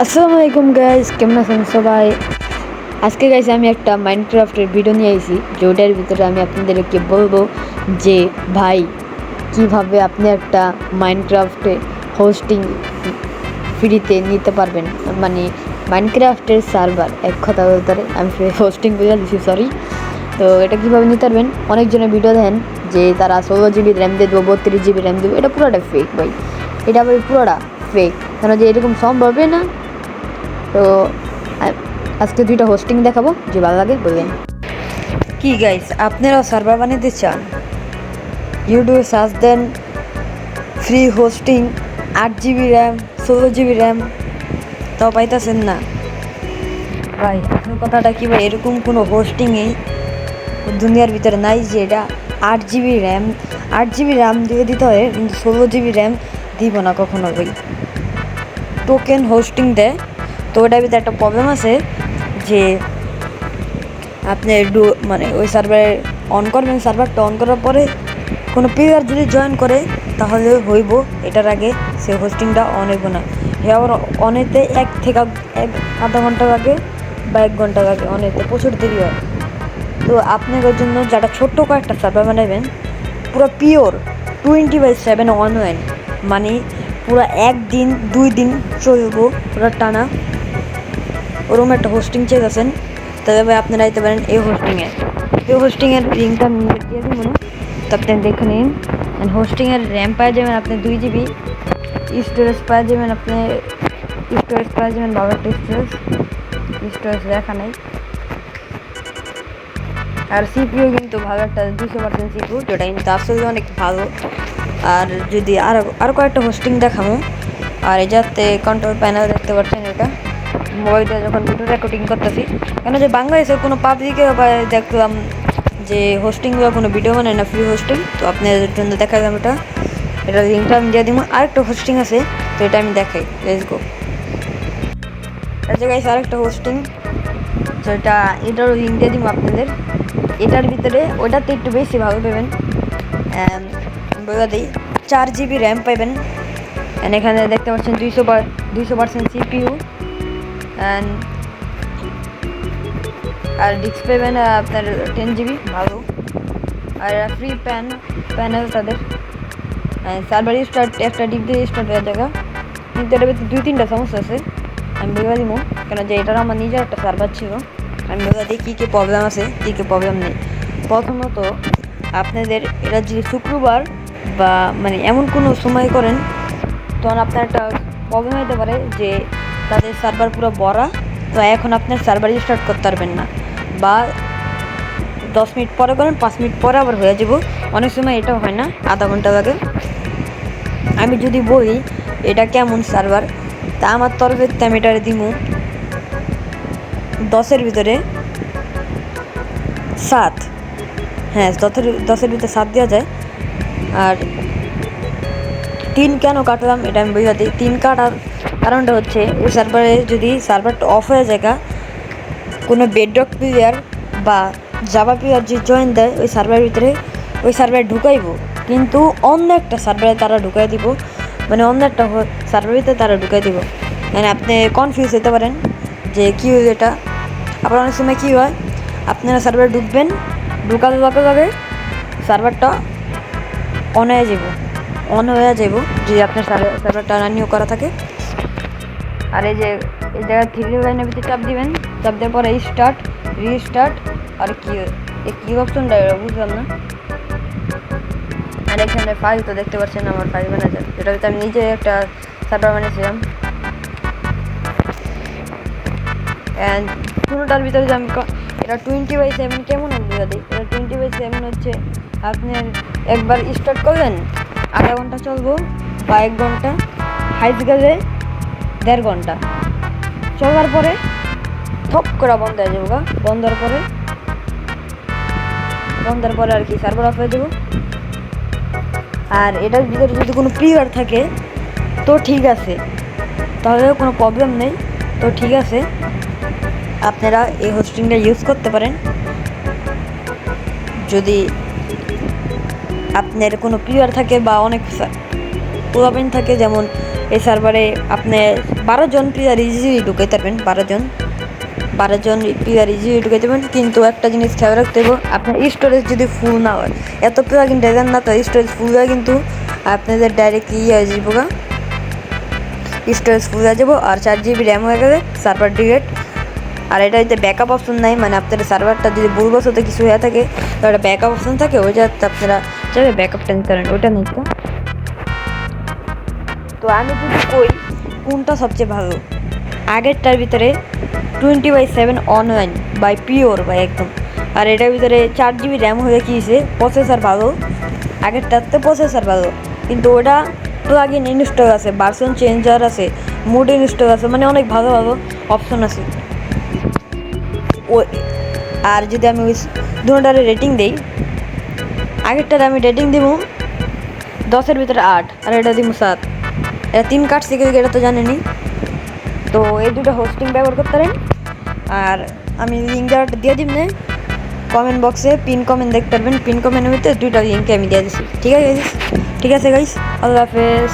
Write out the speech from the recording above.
আসসালামু আলাইকুম গাইস, কেমন আছেন সবাই? আজকে গাইস আমি একটা মাইনক্রাফটের ভিডিও নিয়ে আইছি, যেটার ভিতরে আমি আপনাদেরকে বলবো যে ভাই কিভাবে আপনি একটা মাইনক্রাফটে হোস্টিং ফ্রিতে নিতে পারবেন। মানে মাইনক্রাফটের সার্ভার, এক কথা বলতে আমি হোস্টিং বুঝে দিচ্ছি, সরি। তো এটা কীভাবে নিতে পারবেন, অনেকজনের ভিডিও দেন যে তারা 16 GB র্যাম দিয়ে দেবো, 32 GB র্যাম দেবো। এটা পুরোটা ফেক ভাই, এটা ভাই পুরোটা ফেক, কেন যে এরকম সম্ভবই না। তো আজকে দুইটা হোস্টিং দেখাবো, যে ভালো লাগে বলবেন। কি গাইস, আপনারাও সার্ভার বানাতে চান? ইউটিউবে সার্চ দেন free hosting 8 GB RAM, 16 GB RAM, তাও পাইতেছেন না ভাই। আপনার কথাটা কি ভাই, এরকম কোনো হোস্টিংই দুনিয়ার ভিতরে নাই যে এটা 8 GB র্যাম, 8 GB র্যাম দিয়ে দিতে হয়, কিন্তু 16 GB র্যাম দিব না কখনো ভাই। টোকেন হোস্টিং দেয়, তো ওটার ভিতরে একটা প্রবলেম আছে যে আপনি মানে ওই সার্ভারে অন করবেন, সার্ভারটা অন করার পরে কোনো প্লেয়ার যদি জয়েন করে তাহলে হইব, এটার আগে সে হোস্টিংটা অন হইব না। হে আবার অনেতে আধা ঘন্টা লাগে বা 1 ঘন্টা লাগে, অনেতে প্রচুর দেরি হয়। তো আপনাদের জন্য যারা ছোট্ট কয়েকটা সার্ভার বানাবেন, পুরো পিওর 24/7 অনলাইন, মানে পুরো 1 দিন 2 দিন চলবো পুরো টানা, ওরকম একটা হোস্টিং চেক আছেন, তবে আপনারা আইতে পারেন এই হোস্টিংয়ের লিঙ্কটা আমি দিয়ে দিব না, তো আপনি দেখে নিন। হোস্টিংয়ের র্যাম পাওয়া যাবেন আপনি 2 GB, স্টোরেজ পাওয়া যাবেন ভালো একটা স্টোরেজ দেখা নাই। আর সিপিইউ কিন্তু ভালো একটা 200% সিপিইউ, যেটা কিন্তু আসলে অনেক ভালো। আর যদি আরও কয়েকটা হোস্টিং দেখাবো, আর এই যাতে কন্ট্রোল প্যানেল দেখতে পাচ্ছেন, এটা মোবাইলটা যখন ভিডিও রেকর্ডিং করতেছি, কেন যে বাংলাদেশের কোনো পাবলিকে দেখলাম যে হোস্টিংগুলো কোনো ভিডিও বানায় না, ফ্রি হোস্টিং। তো আপনাদের জন্য দেখালাম এটা লিঙ্কটা আমি দিয়ে দিব। আরেকটা হোস্টিং আছে, তো এটা আমি দেখাই, লেটস গো। গাইস আরেকটা হোস্টিং, তো এটারও লিঙ্ক দিয়ে দিব আপনাদের। এটার ভিতরে ওটাতে একটু বেশি ভালো পাবেন, বলে দিই 4 GB র্যাম পাবেন, এখানে দেখতে পাচ্ছেন 200% সিপিইউ, আর ডিস্ক পাবেন আপনার 10 GB ভালো, আর ফ্রি প্যানেল তাদের। সার্ভার স্টার্ট একটা ডিপ দিয়ে স্টার্ট হয়ে যাবে, কিন্তু এটার ভিতরে 2-3টা সমস্যা আছে, আমি বলে দিব, কেন যে এটার আমার নিজের একটা সার্ভার ছিল। আমি বলে দিই কী কী প্রবলেম আছে, কী কী প্রবলেম নেই। প্রথমত আপনাদের এটা যদি শুক্রবার বা মানে এমন কোনো সময় করেন, তখন আপনার একটা প্রবলেম হতে পারে যে তাদের সার্ভার পুরো ভরা, তো এখন আপনার সার্ভার স্টার্ট করতে পারবেন না, বা 10 মিনিট পরে করেন, 5 মিনিট পরে আবার হয়ে যাব। অনেক সময় এটাও হয় না, আধা ঘন্টা লাগে। আমি যদি বলি এটা কেমন সার্ভার, তা আমার তরফে আমি এটারে দিব 10-এর ভিতরে 7। হ্যাঁ, 10-এর ভিতরে 7 দেওয়া যায়। আর 3 কেন কাটলাম এটা আমি বুঝাতে, 3 কাটার কারণটা হচ্ছে এই সার্ভারে যদি সার্ভারটা অফ হয়ে যায়, কোনো বেডরক প্লেয়ার বা জাভা প্লেয়ার যে জয়েন দেয় ওই সার্ভারের ভিতরে, ওই সার্ভারে ঢুকাইব, কিন্তু অন্য একটা সার্ভারে তারা ঢুকাই দিব, মানে অন্য একটা সার্ভারের ভিতরে তারা ঢুকাই দিব। মানে আপনি কনফিউজ হতে পারেন যে কী হয়েছে এটা। আবার অনেক সময় কী হয়, আপনারা সার্ভারে ঢুকবেন, ঢুকাতে লগে সার্ভারটা অন হয়ে যাব যদি আপনার সার্ভারটা রানিং করা থাকে। আর এই জায়গায় 3 লাইনের ভিতরে চাপ দিবেন, চাপ দেওয়ার পরে রিস্টার্ট, আর কি অপশনটা বুঝলাম না। আর এখানে ফাইল তো দেখতে পাচ্ছেন, আমার ফাইল ম্যানেজার, এটা ভিতরে আমি নিজে একটা সার্ভার বানিয়েছিলাম। কোনোটার ভিতরে যে আমি এটা 20/7 কেমন বুঝা দিই, এটা 20/7 হচ্ছে আপনার একবার স্টার্ট করলেন, আধা ঘন্টা চলবো বা 1 ঘন্টা, হাইট গেলে 1.5 ঘন্টা চলার পরে থপ করে বন্ধ হয়ে যাবো। বন্ধের পরে আর কি সার্ভার অফ হয়ে যাবো। আর এটার ভিতরে যদি কোনো প্লেয়ার থাকে তো ঠিক আছে, তাহলে কোনো প্রবলেম নেই, তো ঠিক আছে, আপনারা এই হোস্টিংটা ইউজ করতে পারেন। যদি আপনার কোনো প্লেয়ার থাকে বা অনেক পোলাপেন থাকে, যেমন এই সার্ভারে আপনি 12 জন প্লেয়ার ইজিলি ঢুকাইতে পারবেন। 12 জন প্লেয়ার ইজিলি ঢুকাইতে পারবেন, কিন্তু একটা জিনিস খেয়াল রাখতে হবে, আপনার স্টোরেজ যদি ফুল না হয়, এত প্লেয়ার কিন্তু দেন না, তো স্টোরেজ ফুল হয় কিন্তু আপনাদের ডাইরেক্টলি হয়ে যাবো, স্টোরেজ ফুল হয়ে যাবো, আর 4 GB র্যাম হয়ে গেলে সার্ভার ডিলেট। আর এটা যদি ব্যাকআপ অপশন নাই, মানে আপনাদের সার্ভারটা যদি ভুলবশত কিছু হয়ে থাকে, তো একটা ব্যাকআপ অপশন থাকে, ওইটাতে আপনারা চাইলে ব্যাকআপটা নিতে পারেন, ওইটা নিতে। তো আমি যদি কই কোনটা সবচেয়ে ভালো, আগেরটার ভিতরে 20/7 অনলাইন বাই পিওর বাই একদম, আর এটার ভিতরে 4 GB র্যাম হয়ে গিয়েছে, প্রসেসর ভালো, আগেরটাতে প্রসেসর ভালো, কিন্তু ওটা প্লাগ ইন ইনস্টল আছে, ভার্সন চেঞ্জার আছে, মুড ইনস্টল আছে, মানে অনেক ভালো ভালো অপশন আছে। ও আর যদি আমি ওই দুটারে রেটিং দিই, আগেরটারে আমি রেটিং দিব 10-এর ভিতরে 8, আর এটা দিব 7। এটা 3 কাটছে কিন্তু এটা তো জানেনি। তো এই দুটো হোস্টিং ব্যবহার করতে পারেন, আর আমি লিঙ্ক দিয়ে দিব না কমেন্ট বক্সে, পিন কমেন্ট দেখতে পারবেন, পিন কমেন্টের ভিতরে দুইটা লিঙ্কে আমি দিয়ে দিচ্ছি। ঠিক আছে গাইস, আল্লাহ হাফেজ।